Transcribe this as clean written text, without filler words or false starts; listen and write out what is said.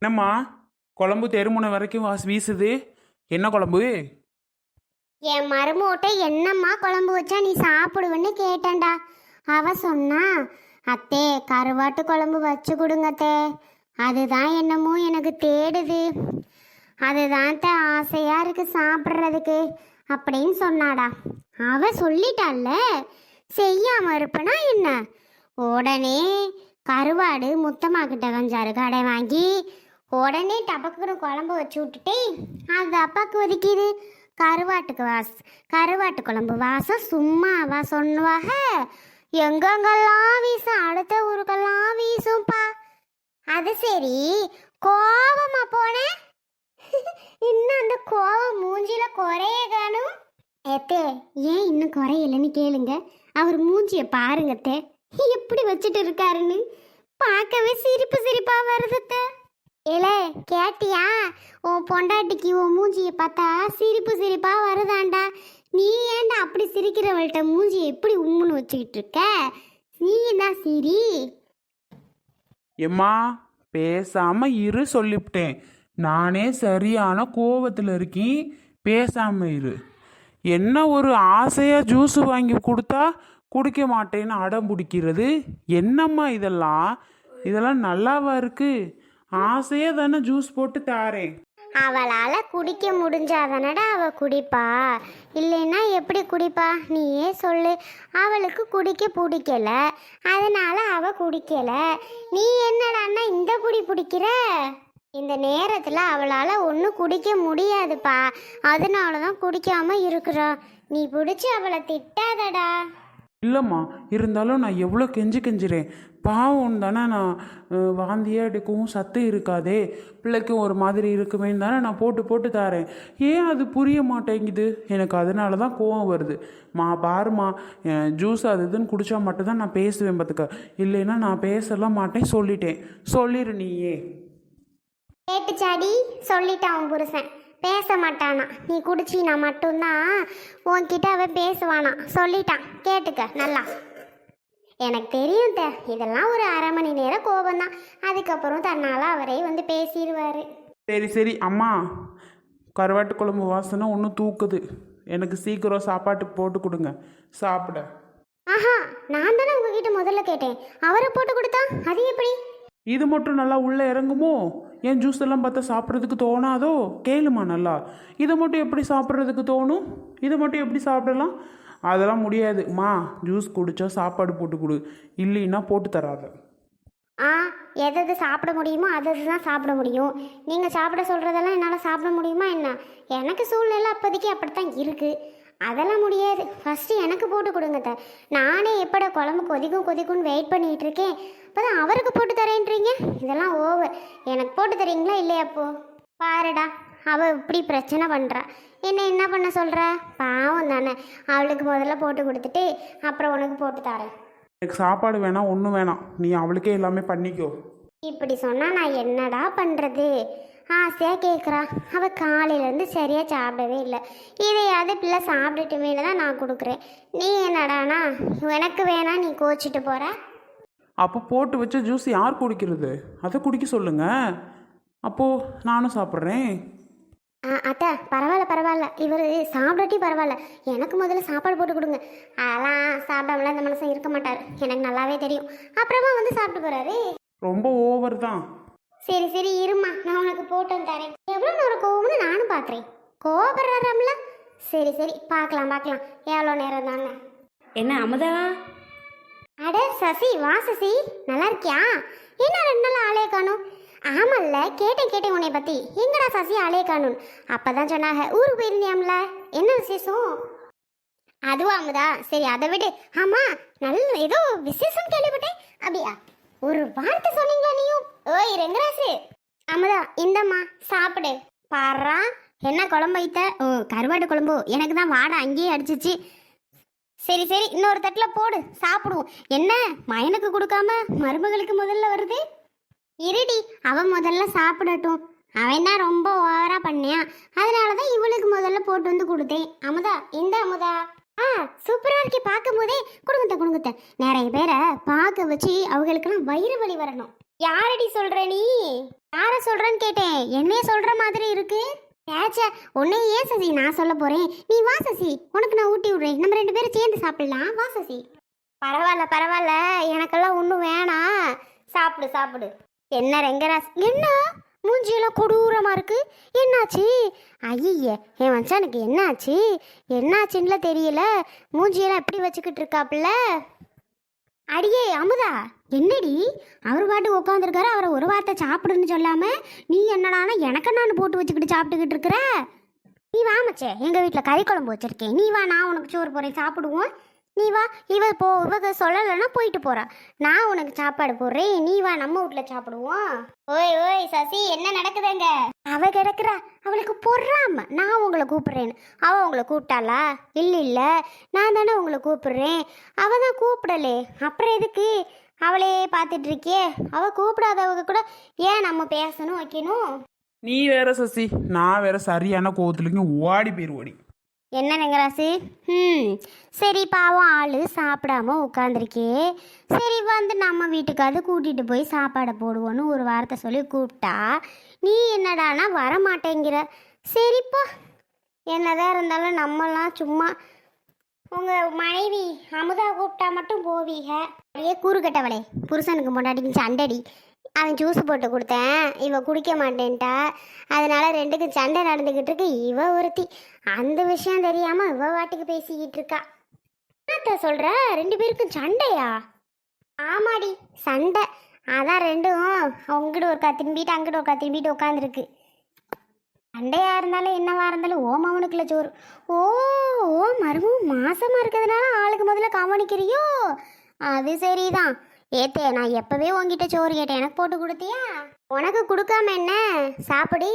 என்னம்மா குழம்பு தெருமுனை வரைக்கும் வீசுது? என்ன குழம்பு? என் மருமோட்டை என்னம்மா குழம்பு வச்சா நீ சாப்பிடுவேன்னு கேட்டேன்டா. அவ சொன்னா, அத்தே கருவாட்டு குழம்பு வச்சு கொடுங்கத்தே, அதுதான் என்னமோ எனக்கு தேடுது, அதுதான் ஆசையா இருக்கு சாப்பிட்றதுக்கு அப்படின்னு சொன்னாடா. அவ சொல்லிட்டால, செய்யாம இருப்பனா என்ன? உடனே கருவாடு முத்தம்மா கிட்ட கஞ்சாரு கடை வாங்கி உடனே டபக்குன்னு குழம்பு வச்சு விட்டுட்டு அது அப்பாவுக்கு ஒதுக்கிது. கருவாட்டு குழம்பு வாசம் சும்மாவா சொன்னுவாக? எங்கெங்கெல்லாம் வீசும், அடுத்த ஊருக்கெல்லாம் வீசும்பா. அது சரி, கோபமா போன இன்னும் அந்த கோபம் மூஞ்சில குறைய காணும். ஏத்தே ஏன் இன்னும் குறையலன்னு கேளுங்க. அவர் மூஞ்சிய பாருங்கத்தே எப்படி வச்சுட்டு இருக்காருன்னு பார்க்கவே சிரிப்பு சிரிப்பா வருதுத்தே. ஏலே கேட்டியா? உன் பொண்டாட்டிக்கு உன் மூஞ்சியை பார்த்தா சிரிப்பு சிரிப்பா வருதாண்டா. நீ ஏன்டா அப்படி சிரிக்கிறவள்கிட்ட மூஞ்சியை எப்படி உம்முன்னு வச்சுக்கிட்டு இருக்க? நீ தான் சிரி. எம்மா பேசாம இரு சொல்லிவிட்டேன். நானே சரியான கோவத்தில் இருக்கேன், பேசாம இரு. என்ன ஒரு ஆசையா ஜூஸ் வாங்கி கொடுத்தா குடிக்க மாட்டேன்னு அடம் பிடிக்கிறது? என்னம்மா இதெல்லாம் நல்லாவா இருக்கு? ஆசையாக தானே ஜூஸ் போட்டு தாரேன். அவளால் குடிக்க முடிஞ்சாதானடா அவ குடிப்பா, இல்லைன்னா எப்படி குடிப்பா? நீயே சொல்லு. அவளுக்கு குடிக்க பிடிக்கல, அதனால அவ குடிக்கல. நீ என்னடான்னா இந்த குடி பிடிக்கிற? இந்த நேரத்தில் அவளால் ஒன்றும் குடிக்க முடியாதுப்பா, அதனால தான் குடிக்காம இருக்கிறா. நீ பிடிச்சி அவளை திட்டாதடா. இல்லைம்மா, இருந்தாலும் நான் எவ்வளோ கெஞ்சுறேன். பாவம் தானே, நான் வாந்தியாக எடுக்கவும் சத்து இருக்காதே, பிள்ளைக்கும் ஒரு மாதிரி இருக்குமேன்னு தானே நான் போட்டு தாரேன். ஏன் அது புரிய மாட்டேங்குது? எனக்கு அதனால தான் கோவம் வருது. பாருமா, ஜூஸ் அது இதுன்னு குடித்தா மட்டும்தான் நான் பேசுவேன் பார்த்துக்க, இல்லைன்னா நான் பேசலாம் மாட்டேன் சொல்லிட்டேன். சொல்லிடு நீயே. கேட்டுச்சாடி, சொல்லிட்டான் உன் புருஷன் பேச மாட்டானா. நீ குடிச்சினா மட்டும்தான் உன்கிட்ட அவன் பேசுவானா, சொல்லிட்டான். கேட்டுக்க நல்லா. எனக்கு தெரியும் இதெல்லாம் ஒரு அரை மணி நேரம் கோபம்தான், அதுக்கப்புறம் தன்னால் அவரே வந்து பேசிடுவார். சரி அம்மா, கருவாட்டு குழம்பு வாசனை ஒன்றும் தூக்குது. எனக்கு சீக்கிரம் சாப்பாட்டு போட்டு கொடுங்க, சாப்பிட. ஆஹா, நான் தானே உங்ககிட்ட முதல்ல கேட்டேன், அவரை போட்டு கொடுத்தா அது எப்படி? இது மட்டும் நல்லா உள்ளே இறங்குமோ? என் ஜூஸ் எல்லாம் பார்த்தா சாப்பிட்றதுக்கு தோணாதோ? கேளுமா நல்லா. இதை மட்டும் எப்படி சாப்பிட்றதுக்கு தோணும்? இதை மட்டும் எப்படி சாப்பிடலாம்? அதெல்லாம் முடியாதுமா. ஜூஸ் குடித்தா சாப்பாடு போட்டு கொடு, இல்லைன்னா போட்டு தராத. எது சாப்பிட முடியுமோ அது தான் சாப்பிட முடியும். நீங்கள் சாப்பிட சொல்கிறதெல்லாம் என்னால் சாப்பிட முடியுமா என்ன? எனக்கு சூழ்நிலை அப்போதைக்கு அப்படித்தான் இருக்குது, அதெல்லாம் முடியாது. ஃபஸ்ட்டு எனக்கு போட்டு கொடுங்க. நானே எப்பட குழம்பு கொதிக்கும்னு வெயிட் பண்ணிகிட்டு இருக்கேன், அப்போ தான் அவருக்கு போட்டு தரேன்றீங்க. இதெல்லாம் ஓவர். எனக்கு போட்டு தரீங்களா இல்லையாப்போ? பாருடா, அவள் இப்படி பிரச்சனை பண்ணுறா. என்ன பண்ண சொல்கிற? பாவம் தானே, அவளுக்கு முதல்ல போட்டு கொடுத்துட்டு அப்புறம் உனக்கு போட்டு தரேன். எனக்கு சாப்பாடு வேணாம், ஒன்றும் வேணாம், நீ அவளுக்கே எல்லாமே பண்ணிக்கோ. இப்படி சொன்னால் நான் என்னடா பண்ணுறது? ஆசையாக கேட்குறா. அவள் காலையிலேருந்து சரியாக சாப்பிடவே இல்லை. இதையாவது பிள்ளை சாப்பிட்டுட்டுமே தான் நான் கொடுக்குறேன். நீ என்னடானா எனக்கு வேணாம் நீ கோச்சிட்டு போகிற. அப்போ போட்டு வச்ச ஜூஸ் யார் குடிக்கிறது? அதை குடிக்க சொல்லுங்க, அப்போது நானும் சாப்பிட்றேன். அத்தை பரவாயில்ல, இவர் சாப்பிடட்டி பரவாயில்ல, எனக்கு முதல்ல சாப்பாடு போட்டு கொடுங்க. அதெல்லாம் சாப்பிடாமலாம் இந்த மனுஷன் இருக்க மாட்டார், எனக்கு நல்லாவே தெரியும். அப்புறமா வந்து சாப்பிட்டு போகிறாரு. ரொம்ப ஓவர் தான். சரி இருமா, நான் உனக்கு போட்டு தரேன். எவ்வளோ நேரம் கோவம்னு நானும் பார்க்குறேன். கோவப்படுறாராம்ல. சரி பார்க்கலாம் எவ்வளோ நேரம் தாங்க. என்ன அமுதா? அட சசி, வா சசி, நல்லா இருக்கியா? என்ன 2 நாள் ஆளே காணும்? ஆமாம்ல, கேட்டேன் உன்னை பற்றி. எங்கடா சசி ஆளே காணும்? அப்போ தான் சொன்னாங்க ஊருக்கு போயிருந்தியாம்ல, என்ன விசேஷம்? அதுவும் அமுதா, சரி அதை விடு. ஆமாம், நல்ல ஏதோ விசேஷம் கேள்விப்பட்டேன், அப்படியா? ஒரு வார்த்தை சொன்னீங்களா நீயும்? ஓய் ரெங்கராசு. அமுதா இந்தம்மா சாப்பிடு. பாடுறா, என்ன குழம்பு வைத்த? கருவாடு குழம்பு. எனக்கு தான் வாடை அங்கேயே அடிச்சிச்சு. சரி இன்னொரு தட்டில் போடு, சாப்பிடுவோம். என்ன மயனுக்கு கொடுக்காம மருமகளுக்கு முதல்ல வருது? இருடி, அவன் முதல்ல சாப்பிடட்டும். அவன் தான் ரொம்ப ஓவரா பண்ணியான், அதனால தான் இவளுக்கு முதல்ல போட்டு வந்து கொடுத்தேன். அமுதா இந்த அமுதா. சூப்பரா இருக்கே, பார்க்கும் போதே. கொடுங்கத்த நிறைய பேரை பார்க்க வச்சு அவங்களுக்கெல்லாம் வயிறு வலி வரணும். யாரடி சொல்ற நீ? யார சொல்றன்னு கேட்டேன். என்னைய சொல்ற மாதிரி இருக்கு. ஏச்சே, உன்னை ஏன் சசி நான் சொல்ல போறேன். நீ வா சசி, உனக்கு நான் ஊட்டி விடுறேன். நம்ம 2 பேரும் சேர்ந்து சாப்பிடலாம். வா சசி. பரவாயில்ல பரவாயில்ல, எனக்கெல்லாம் ஒன்றும் வேணாம். சாப்பிடு சாப்பிடு. என்ன ரெங்கராஸ், என்ன மூஞ்சியெல்லாம் கொடூரமா இருக்கு? என்னாச்சு? ஐய, என் மச்சானுக்கு என்னாச்சு? என்னாச்சுன்னு தெரியல. மூஞ்சியெல்லாம் எப்படி வச்சுக்கிட்டு இருக்காப்புல? அடியே அமுதா, என்னடி அவர் பாட்டு உட்காந்துருக்காரு, அவரை ஒரு வார்த்தை சாப்பிடுன்னு சொல்லாம நீ என்னடானா எனக்கு நான் போட்டு வச்சுக்கிட்டு சாப்பிட்டுக்கிட்டு இருக்கிற? நீ வா மச்சே, எங்கள் வீட்டில் கறி குழம்பு வச்சிருக்கேன். நீ வா, நான் உனக்கு சோறு போடுறேன், சாப்பிடுவோம். நீ வா. இவ சொல்லலைன்னா போயிட்டு போறா. நான் உனக்கு சாப்பாடு போடுறேன். நீ வா, நம்ம வீட்டில் சாப்பிடுவோம். ஓய் ஓய் சசி, என்ன நடக்குதுங்க? அவ கிடக்குறா, அவளுக்கு பொறாம நான் உங்களை கூப்பிடுறேன்னு. அவ உங்களை கூப்பிட்டாளா? இல்ல, நான் தானே உங்களை கூப்பிடுறேன். அவ தான் கூப்பிடலே, அப்புறம் எதுக்கு அவளே பார்த்துட்டு இருக்கியே? அவ கூப்பிடாதவங்க கூட ஏன் நம்ம பேசணும் வைக்கணும்? நீ வேற சசி, நான் வேற சரியான கோவத்துலேங்க ஓடி போயிரு. என்ன ரெங்கராசு? சரி, பாவம் ஆள் சாப்பிடாம உட்காந்துருக்கே. சரி, வந்து நம்ம வீட்டுக்காவது கூட்டிகிட்டு போய் சாப்பாடை போடுவோன்னு ஒரு வார்த்தை சொல்லி கூப்பிட்டா நீ என்னடானா வரமாட்டேங்கிற. சரிப்பா, என்னதான் இருந்தாலும் நம்மலாம் சும்மா உங்கள் மனைவி அமுதா கூப்பிட்டா மட்டும் போவீங்க. அப்படியே கூறு கட்டவளே, புருஷனுக்கு முன்னாடி சண்டடி. அவன் ஜூஸ் போட்டு கொடுத்தேன், இவ குடிக்க மாட்டேன்ட்டா. அதனால 2க்கும் சண்டை நடந்துக்கிட்டு இருக்கு. இவ ஒருத்தி அந்த விஷயம் தெரியாம இவ வாட்டுக்கு பேசிக்கிட்டு இருக்கா. என்னத்த சொல்ற? 2 பேருக்கும் சண்டையா? ஆமாடி, சண்டை. அதான் 2ம் அங்கிட்டு ஒருக்கா திரும்பிட்டு அங்கிட்டு ஒருக்கா திரும்பிட்டு உட்காந்துருக்கு. சண்டையா இருந்தாலும் என்னவா இருந்தாலும் ஓ மவனுக்குள்ள சோறு. ஓ ஓ மருமும் மாசமா இருக்கிறதுனால ஆளுக்கு முதல்ல கவனிக்கிறியோ? அது சரிதான். ஏத்தே, நான் எப்பவே உங்ககிட்ட சோறு கேட்டேன், எனக்கு போட்டு கொடுத்தியா? உனக்கு கொடுக்காம என்ன? சாப்பிடி.